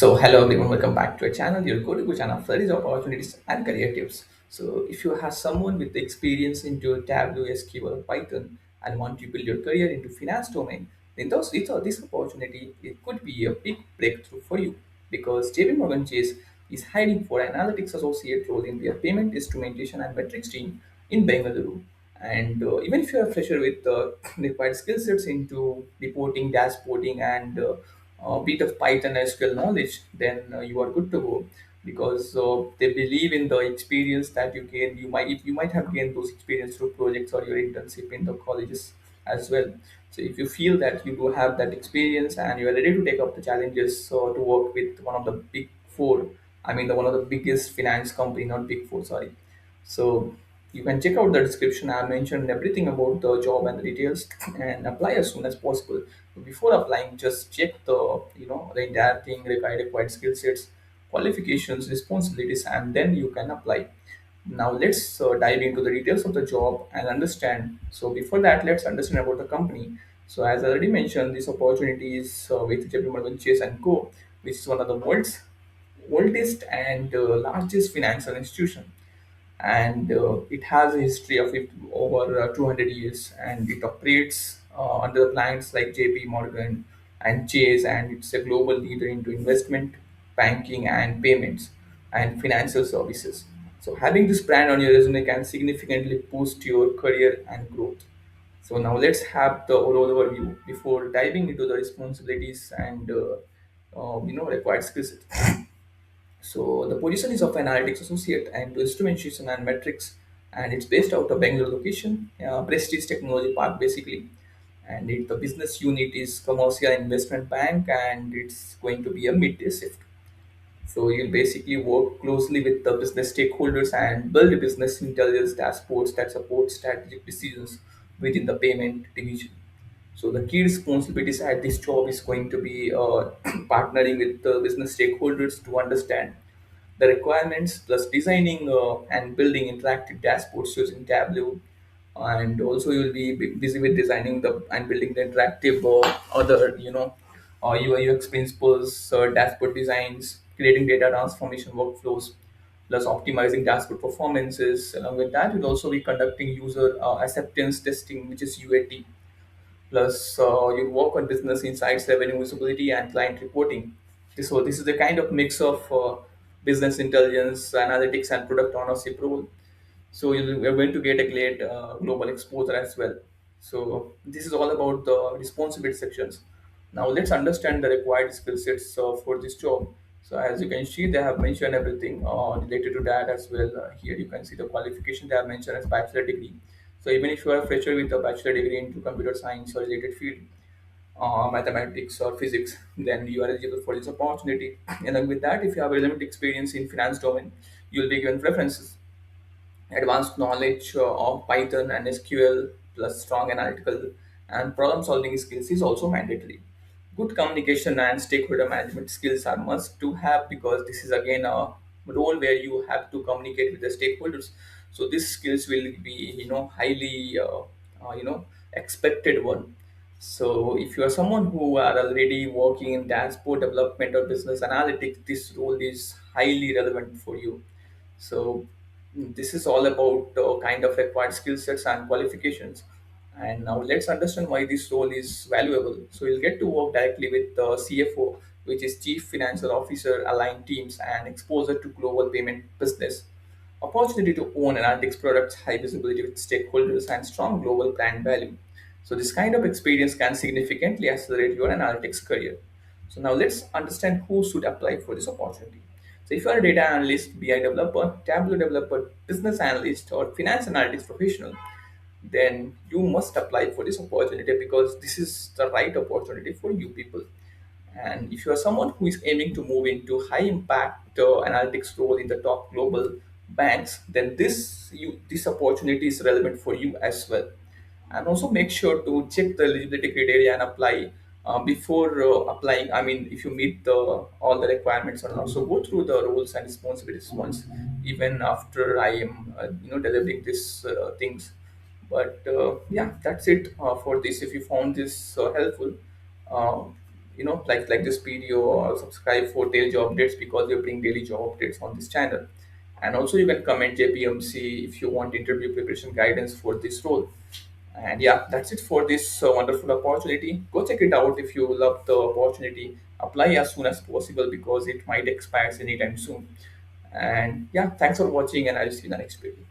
Hello everyone, welcome back to our channel, your go-to channel for these opportunities and career tips. So, if you have someone with experience into Tableau, SQL, or Python, and want to build your career into finance domain, then this opportunity it could be a big breakthrough for you because JPMorgan Chase is hiring for an analytics associate role in their payment instrumentation and metrics team in Bengaluru. And even if you're a fresher with required skill sets into reporting, dashboarding, and a bit of Python SQL knowledge, then you are good to go because they believe in the experience that you gain. You might have gained those experience through projects or your internship in the colleges as well. So if you feel that you do have that experience and you are ready to take up the challenges to work with one of the big four, I mean the one of the biggest finance company, not big four, sorry. So you can check out the description. I mentioned everything about the job and the details and apply as soon as possible. Before applying, just check the entire thing, required skill sets, qualifications, responsibilities, and then you can apply. Now let's dive into the details of the job and understand. So before that, let's understand about the company. So as I already mentioned, this opportunity is with JPMorgan Chase and Co, which is one of the world's oldest and largest financial institution, and it has a history of over 200 years, and it operates under clients like JP Morgan and Chase, and it's a global leader into investment banking and payments and financial services. So having this brand on your resume can significantly boost your career and growth. So now let's have the overall overview before diving into the responsibilities and required skills. So the position is of an analytics associate and instrumentation and metrics, and it's based out of Bangalore location, Prestige Technology Park basically. And the business unit is commercial investment bank, and it's going to be a midday shift. So you'll basically work closely with the business stakeholders and build business intelligence dashboards that support strategic decisions within the payment division. So the key responsibilities at this job is going to be partnering with the business stakeholders to understand the requirements, plus designing and building interactive dashboards using Tableau, and also you'll be busy with designing the and building the interactive other UI UX principles, dashboard designs, creating data transformation workflows, plus optimizing dashboard performances. Along with that, you'll also be conducting user acceptance testing, which is UAT. Plus, you work on business insights, revenue visibility, and client reporting. So this is the kind of mix of business intelligence, analytics, and product ownership role. So you're going to get a great global exposure as well. So this is all about the responsibility sections. Now let's understand the required skill sets for this job. So as you can see, they have mentioned everything related to that as well. Here you can see the qualification they have mentioned as bachelor degree. So even if you are a fresher with a bachelor degree into computer science or related field, mathematics or physics, then you are eligible for this opportunity. And then with that, if you have relevant experience in finance domain, you'll be given preferences. Advanced knowledge of Python and SQL plus strong analytical and problem solving skills is also mandatory. Good communication and stakeholder management skills are must to have because this is again a role where you have to communicate with the stakeholders. So these skills will be highly expected one. So if you are someone who are already working in dashboard development or business analytics, this role is highly relevant for you. So this is all about kind of required skill sets and qualifications. And now let's understand why this role is valuable. So you'll get to work directly with the CFO, which is Chief Financial Officer, aligned teams, and exposure to global payment business. Opportunity to own analytics products, high visibility with stakeholders, and strong global brand value. So this kind of experience can significantly accelerate your analytics career. So now let's understand who should apply for this opportunity. So if you are a data analyst, BI developer, Tableau developer, business analyst, or finance analytics professional, then you must apply for this opportunity because this is the right opportunity for you people. And if you are someone who is aiming to move into high impact analytics role in the top global banks, then this opportunity is relevant for you as well. And also make sure to check the eligibility criteria and apply before applying. I mean, if you meet all the requirements, and also go through the roles and responsibilities once, even after I am delivering these things. But yeah, that's it for this. If you found this helpful, uh, like this video, or subscribe for daily job updates because we bring daily job updates on this channel. And also you can comment JPMC if you want interview preparation guidance for this role. And yeah, that's it for this wonderful opportunity. Go check it out if you love the opportunity. Apply as soon as possible because it might expire anytime soon. And yeah, thanks for watching, and I'll see you in the next video.